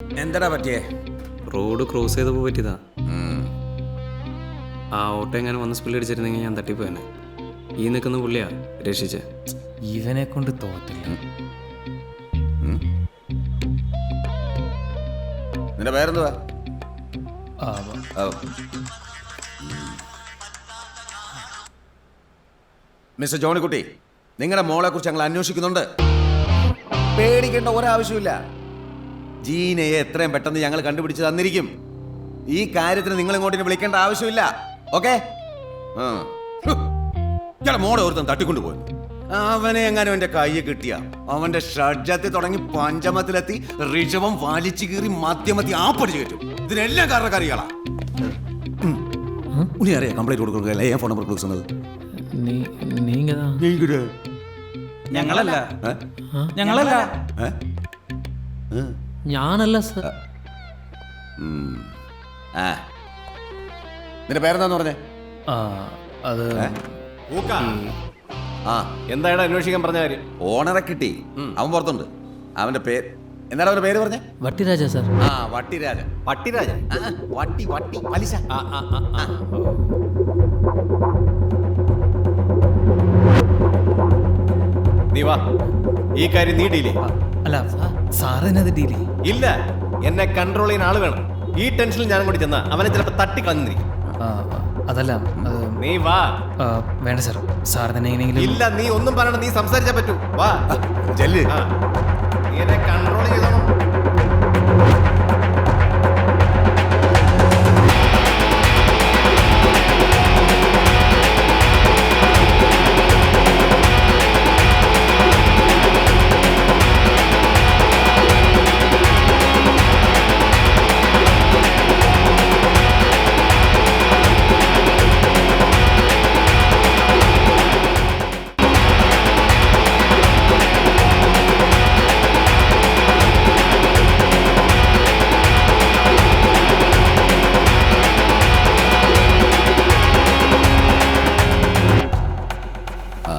എന്താടാ പറ്റിയേ? Road cross ചെയ്തപ്പോൾ പറ്റിയതാ. ആ ഓട്ടോ എങ്ങനെ വന്ന് സ്പീഡ് അടിച്ചിരുന്നെങ്കിൽ ഞാൻ തട്ടിപ്പോയനെ. ഈ നിൽക്കുന്ന പുള്ളിയാ രക്ഷിച്ചേ. ഇവനെ കൊണ്ട് തോറ്റില്ല. നിന്റെ പേരെന്തുവാ? മിസ്റ്റർ ജോണിക്കുട്ടി, നിങ്ങളുടെ മോളെ കുറിച്ച് ഞങ്ങൾ അന്വേഷിക്കുന്നുണ്ട്. പേടിക്കേണ്ട ഒരാവശ്യമില്ല. ജീനയെ എത്രയും പെട്ടെന്ന് ഞങ്ങൾ കണ്ടുപിടിച്ച് തന്നിരിക്കും. ഈ കാര്യത്തിന് നിങ്ങൾ ഇങ്ങോട്ട് വിളിക്കേണ്ട ആവശ്യമില്ല. ഓക്കെ? ഇയാളെ മോളെ ഓർത്തും തട്ടിക്കൊണ്ടുപോയി. അവനെ എങ്ങാനും എന്റെ കയ്യെ കിട്ടിയ അവന്റെ ഷഡ്ജത്തിൽ തുടങ്ങി പഞ്ചമത്തിലെത്തി ഋഷഭം വലിച്ചു കീറി മധ്യമത്തി ആപ്പടിച്ചു കയറ്റും. ഇതിനെല്ലാം കാരണക്കാരികളാ. ഉണ്ണി അറിയാം കംപ്ലൈന്റ് കൊടുക്കുക. ഏ ഫോൺ നമ്പർ കൊടുക്കുന്നത് ഞങ്ങളല്ല ഞാനല്ല സർ. നിന്റെ പേരെന്താന്ന് പറഞ്ഞേ? അത് എന്തായാലും അന്വേഷിക്കാൻ പറഞ്ഞ കാര്യം. ഓണറെ കിട്ടി. അവൻ പുറത്തുണ്ട്. അവന്റെ പേര് എന്താണ്? അവന്റെ പേര് പറഞ്ഞേ? വട്ടിരാജ സർ. വട്ടിരാജൻ. പട്ടിരാജൻ. വട്ടി വട്ടി പലിശ. നീ വാ, ഈ കാര്യം നീ ഡീലേ. അല്ല സാറിനത് ഡീലേ ഇല്ല, എന്നെ കൺട്രോൾ ചെയ്യുന്ന ആള് വേണം. ഈ ടെൻഷനിൽ ഞാൻ കൂടി ചെന്ന അവനെ ചിലപ്പോ തട്ടിക്കളഞ്ഞിരിക്കും. അതല്ല നീ വാ. വേണ്ട സാർ, സാർ തന്നെ എങ്ങനെയെങ്കിലും. ഇല്ല, നീ ഒന്നും പറയണം. നീ സംസാരിച്ചാ പറ്റൂ. വാ ചെല്ല്. നീ എന്നെ കൺട്രോൾ ചെയ്തോ.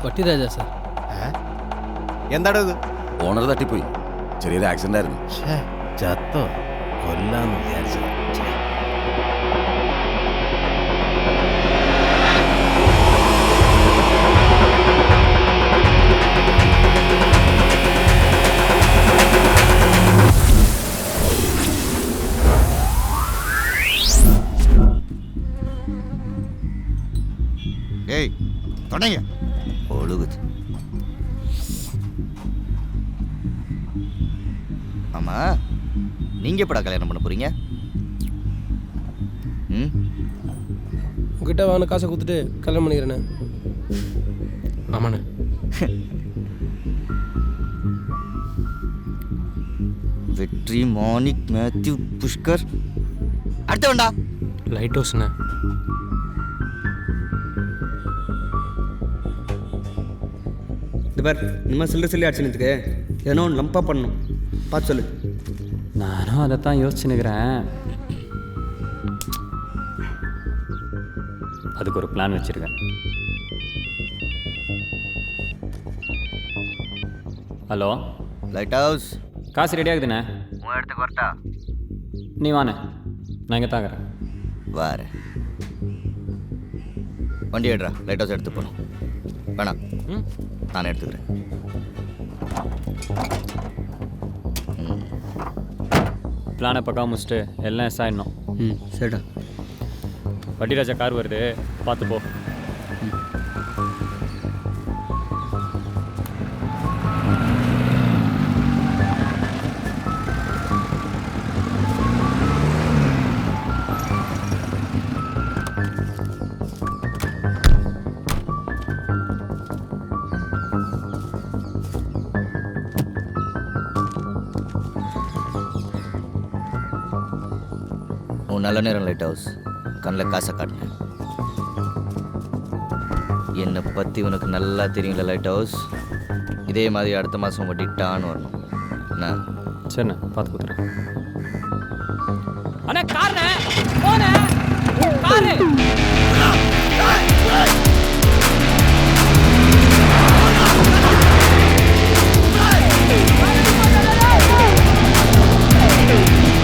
വട്ടിരാജ സർ. എന്താടോ ഇത്? ഓണർ തട്ടിപ്പോയി. ചെറിയൊരു ആക്സിഡന്റ് ആയിരുന്നു. ചത്തോ? കൊല്ലാന്ന് വിചാരിച്ചു. ஏய் தொடங்க. ஒழுகுது. ஆமா, நீங்க எப்படா கல்யாணம் பண்ண போறீங்க? உங்ககிட்ட வாங்க காசை கொடுத்துட்டு கல்யாணம் பண்ணிக்கிறேண்ணே. ஆமாண்ணே. வெற்றி, மாணிக், மேத்யூ, புஷ்கர். அடுத்த வேண்டா லைட் ஹவுஸ்ண்ணே. இது பார், இனிமேல் சில்லி அடிச்சுன்னு ஏதோ ஒன்று லம்பாக பண்ணணும். பார்த்து சொல்லு. நானும் அதைத்தான் யோசிச்சுன்னுக்கிறேன். அதுக்கு ஒரு பிளான் வச்சுருக்கேன். Hello, light house. காசு ரெடி ஆகுதுண்ணே. உன் இடத்துக்கு வரட்டா? நீ வாண்ணே, நான் இங்கே தாங்கிறேன். வார வண்டி எடுறா. லைட் ஹவுஸ் எடுத்து போகணும். வேணாம், நான் எடுத்துக்கிறேன். பிளானை பக்கா முடிச்சுட்டு எல்லாம் எஸ் ஆகிடணும். சரிடா. வட்டிராஜா கார் வருது, பார்த்து போ. நல்ல நேரம் லைட் ஹவுஸ். கண்ணில் காசை காட்டினேன். என்னை பற்றி உனக்கு நல்லா தெரியுங்களா லைட் ஹவுஸ்? இதே மாதிரி அடுத்த மாதம் வட்டிட்டான்னு வரணும். என்ன? சரிண்ணே, பார்த்து கொடுத்துறேன். அண்ணா கார்ண்ணே, போண்ணே காரு. Hey!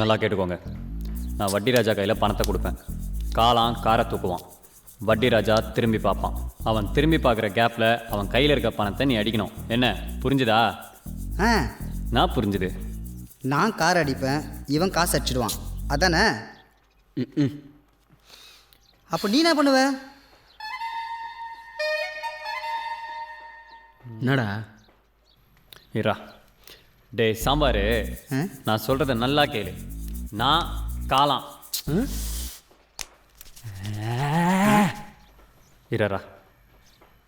நல்லா கேட்டுக்கோங்க. நான் வட்டி ராஜா கையில் பணத்தை கொடுப்பேன். காளான் காரை தூக்குவான். வட்டி ராஜா திரும்பி பார்ப்பான். அவன் திரும்பி பார்க்குற கேப்பில் அவன் கையில் இருக்க பணத்தை நீ அடிக்கணும். என்ன புரிஞ்சுதா? ஆ நான் புரிஞ்சுது. நான் கார் அடிப்பேன், இவன் காசு அடிச்சிடுவான், அதானே? அப்போ நீ என்ன பண்ணுவ? என்னடா இரா டே சாம்பார், நான் சொல்கிறத நல்லா கேளு. நான் காளான் இரா,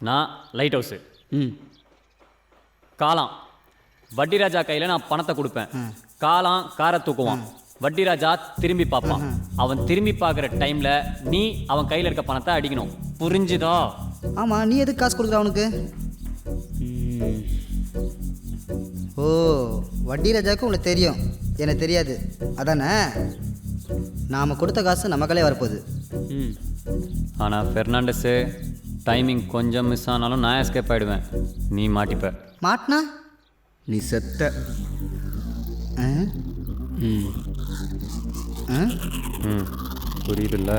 நான் லைட் ஹவுஸு. காளான் வட்டி ராஜா கையில் நான் பணத்தை கொடுப்பேன். காளான் காரை தூக்குவான். வட்டி ராஜா திரும்பி பார்ப்பான். அவன் திரும்பி பார்க்குற டைமில் நீ அவன் கையில் இருக்க பணத்தை அடிக்கணும். புரிஞ்சுதா? ஆமாம், நீ எதுக்கு காசு கொடுக்குற அவனுக்கு? ஓ, வட்டி ராஜாவுக்கு உனக்கு தெரியும், எனக்கு தெரியாது, அதானே? நாம் கொடுத்த காசு நமக்களே வரப்போகுது. ஆனால் ஃபெர்னாண்டஸு, டைமிங் கொஞ்சம் மிஸ் ஆனாலும் நான் எஸ்கேப் ஆகிடுவேன். நீ மாட்டிப்ப. மாட்டினா நீ செத்த. புரியுதுல்ல?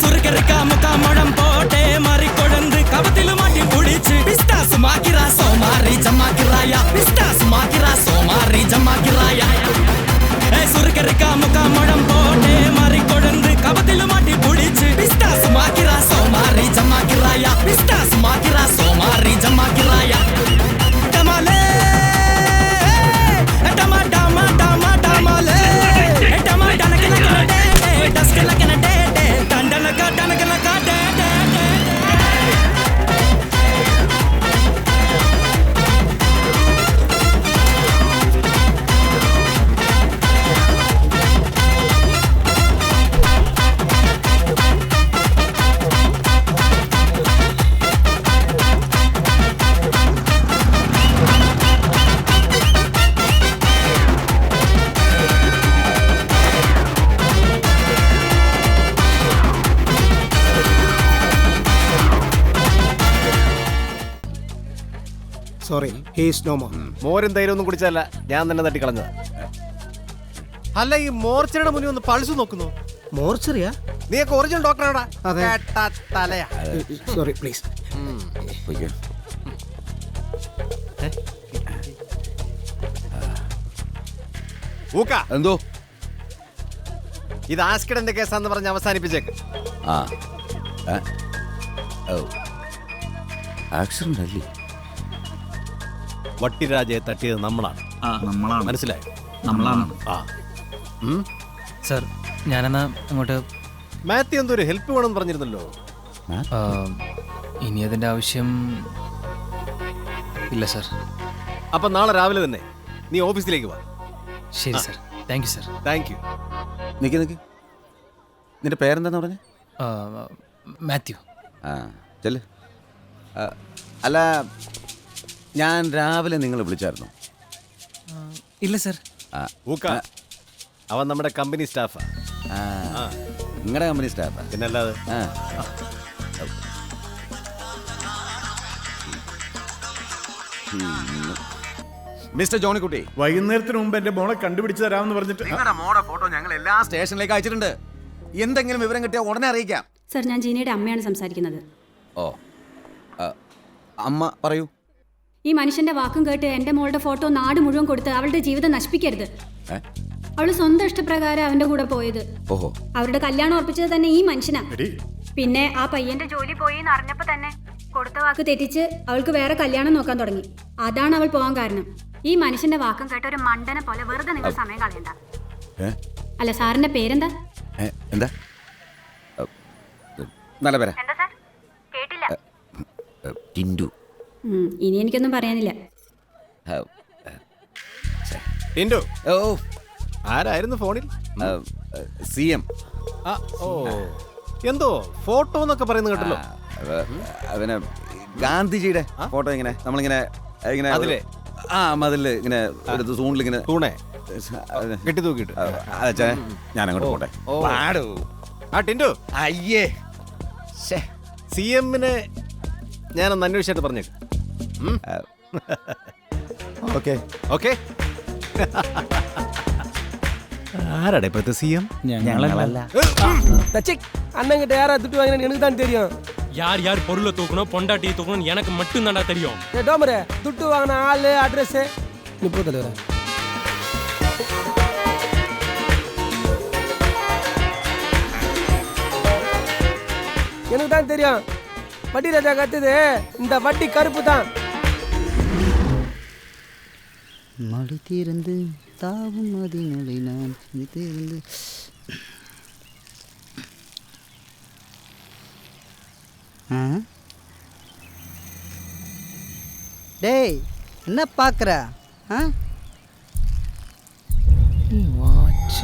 சுருக்கருக்கா முக்கா முழம் போட்டே மாறி கொழுந்து கபத்தில மாட்டி புடிச்சு பிஸ்தாஸ் மாக்கிரா சோமாரி ஜமாக்கிராயா. பிஸ்தாஸ் மாக்கிரா சோமாரி ஜமாக்கிராயா. சுருக்கருக்கா முக்கா முழம் போட்டே மாறி கொழுந்து கபத்தில மாட்டி புடிச்சு பிஸ்தாஸ் மாக்கிரா சோமாரி ஜமாக்கிராயா. பிஸ்தாஸ் மாக்கிரா சோமாரி ஜமாக்கிராயா. டமாலே டமா டமா டமா டமாலே டமா டனக்கன டே டஸ்கல கன டே டண்டனக டனகல டே டே സോറി, ഹീസ് നോ മോർ. മോരും തൈരും ഒന്നും കുടിച്ചതല്ല, ഞാൻ തന്നെ തട്ടിക്കളഞ്ഞത്. അല്ല, ഈ മോർച്ചറിയുടെ മുന്നിൽ ഒന്ന് പൾസ് നോക്കുന്നു. മോർച്ചറിയാ? നീയൊക്കെ ഒറിജിനൽ ഡോക്ടറാടാ. അതെ. തലയാ. Sorry please. ഊക്ക, എന്തോ ഇത് ആസ്കിഡന്റെ കേസാന്ന് പറഞ്ഞ് അവസാനിപ്പിച്ചേക്ക്. ആ ആക്സിഡന്റ് അല്ലേ? വട്ടിരാജയെ തട്ടിയത് നമ്മളാണ്. മനസ്സിലായോ? ആ സാർ ഞാനെന്നാ അങ്ങോട്ട്. മാത്യു എന്തോ ഒരു ഹെൽപ്പ് വേണമെന്ന് പറഞ്ഞിരുന്നല്ലോ. ഇനി അതിൻ്റെ ആവശ്യം ഇല്ല സാർ. അപ്പൊ നാളെ രാവിലെ തന്നെ നീ ഓഫീസിലേക്ക് വാ. ശരി sir. Thank you sir. Thank you. നിക്ക് നിന്റെ പേരെന്താന്ന് പറഞ്ഞേ? മാത്യു. ആ ചെല്ല്. അല്ല, ഞാൻ രാവിലെ നിങ്ങൾ വിളിച്ചായിരുന്നു? ഇല്ല സാർ. ഊക്ക, അവൻ നമ്മുടെ കമ്പനി സ്റ്റാഫാ. നിങ്ങളുടെ കമ്പനി സ്റ്റാഫാ? പിന്നല്ലാതെ. മിസ്റ്റർ ജോണിക്കുട്ടി, വൈകുന്നേരത്തിന് മുമ്പ് എന്റെ മോളെ കണ്ടുപിടിച്ച് തരാമെന്ന് പറഞ്ഞിട്ട് നിങ്ങളുടെ മോടെ ഫോട്ടോ ഞങ്ങൾ എല്ലാ സ്റ്റേഷനിലേക്ക് അയച്ചിട്ടുണ്ട്. എന്തെങ്കിലും വിവരം കിട്ടിയാൽ ഉടനെ അറിയിക്കാം. സർ, ഞാൻ ജീനയുടെ അമ്മയാണ് സംസാരിക്കുന്നത്. ഓ, അമ്മ പറയൂ. ഈ മനുഷ്യന്റെ വാക്കും കേട്ട് എന്റെ മോളുടെ ഫോട്ടോ നാട് മുഴുവൻ കൊടുത്ത് അവളുടെ ജീവിതം നശിപ്പിക്കരുത്. അവള് സ്വന്തം ഇഷ്ടപ്രകാരം അവന്റെ കൂടെ പോയത്. ഓഹോ, അവരുടെ കല്യാണം ഉറപ്പിച്ചത് തന്നെ ഈ മനുഷ്യനാ. പിന്നെ ആ പയ്യന്റെ ജോലി പോയി എന്ന് അറിഞ്ഞപ്പോ തന്നെ കൊടുത്ത വാക്ക് തെറ്റിച്ച് അവൾക്ക് വേറെ കല്യാണം നോക്കാൻ തുടങ്ങി. അതാണ് അവൾ പോകാൻ കാരണം. ഈ മനുഷ്യന്റെ വാക്കും കേട്ട ഒരു മണ്ടനെ പോലെ വെറുതെ നിങ്ങൾ സമയം കളയണ്ട. അല്ല, സാറിന്റെ പേരെന്താ? എന്താ? നല്ല പേരാ. കേട്ടില്ല. ടിൻഡു. ഇനി എനിക്കൊന്നും പറയാനില്ല. ടിൻഡു. ഓ, ആരായിരുന്നു ഫോണിൽ? CM. ഓ, എന്തോ ഫോട്ടോ എന്നൊക്കെ പറയുന്നത് കേട്ടല്ലോ. പിന്നെ ഗാന്ധിജിയുടെ ഫോട്ടോ ഇങ്ങനെ നമ്മളിങ്ങനെ ഇങ്ങനെ അതിലെ മതില് ഇങ്ങനെ എടുത്ത് തൂണിലിങ്ങനെ തൂണേ കെട്ടി തൂക്കിട്ട്. ഞാൻ അങ്ങോട്ട് പോട്ടെ. ആ ടിൻഡു, അയ്യേ, CM-നെ ഞാനൊന്ന് അന്വേഷിച്ചിട്ട് പറഞ്ഞേക്ക്. Okay okay. ആരാടെ ഇപ്പോഴത്തെ CM? ഞങ്ങളല്ല. அண்ணங்கிட்ட யாரா துட்டு வாங்கினு எனக்கு தான் தெரியும். யார் யார் பொருளை தூக்கணும் பொண்டாட்டியை தூக்கணும் எனக்கு மட்டும் தான்டா தெரியும். ஏ டோமரே துட்டு வாங்கின ஆளு அட்ரஸ் நீ போ தலைவரே. எனக்கு தான் தெரியும். வட்டி ராஜா கத்துது இந்த வட்டி கருப்பு தான். மடி தீர்ந்து தாவும் மதிநலை நான் தீர்ந்து. டேய் என்ன பார்க்குற? வாட்ச்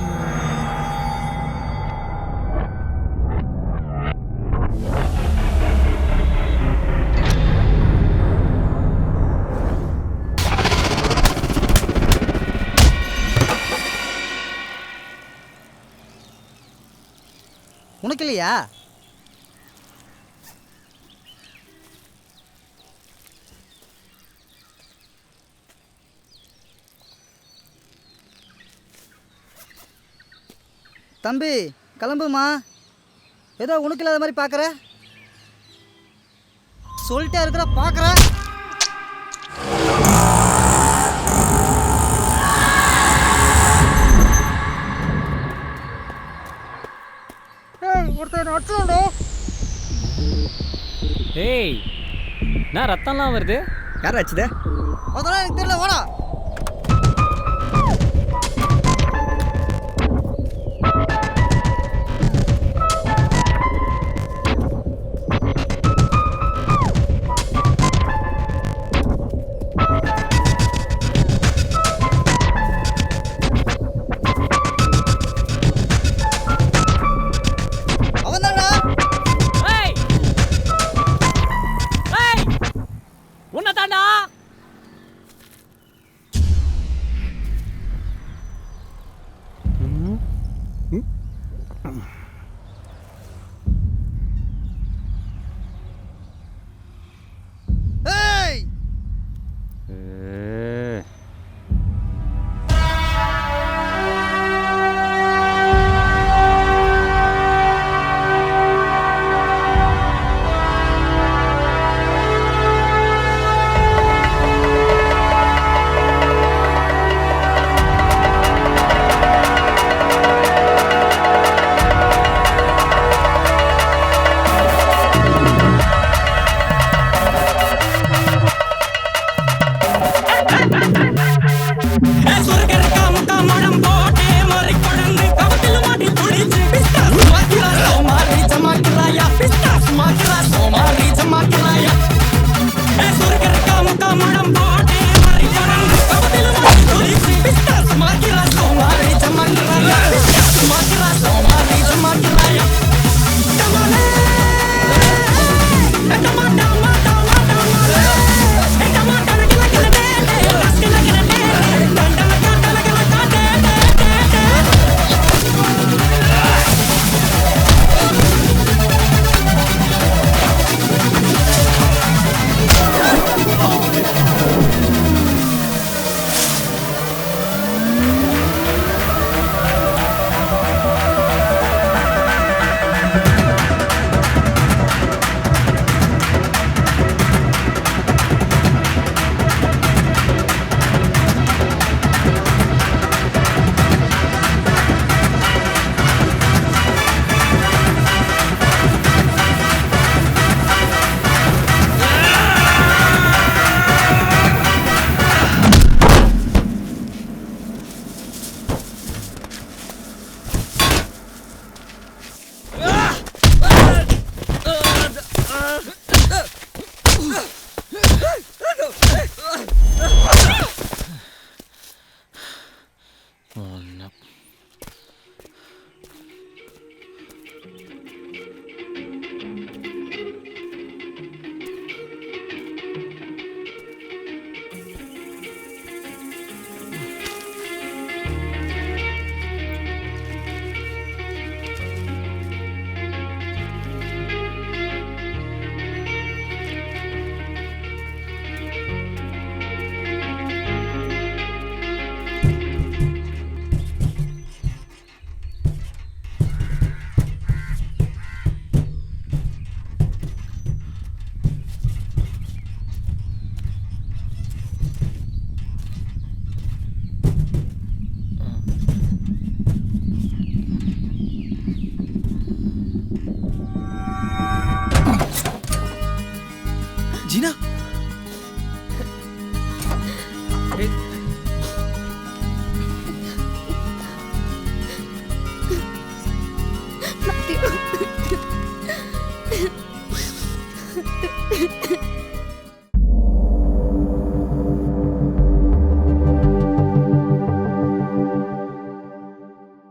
உனக்கு இல்லையா? தம்பி கிளம்புமா. ஏதோ உனக்கு இல்லாத மாதிரி பார்க்குற. சொல்லிட்டே இருக்கிற பார்க்குற. ஏய் நான் ரத்தம்லாம் வருது. யார் ஆச்சுதே? அதெல்லாம் எனக்கு தெரியல. வாடா.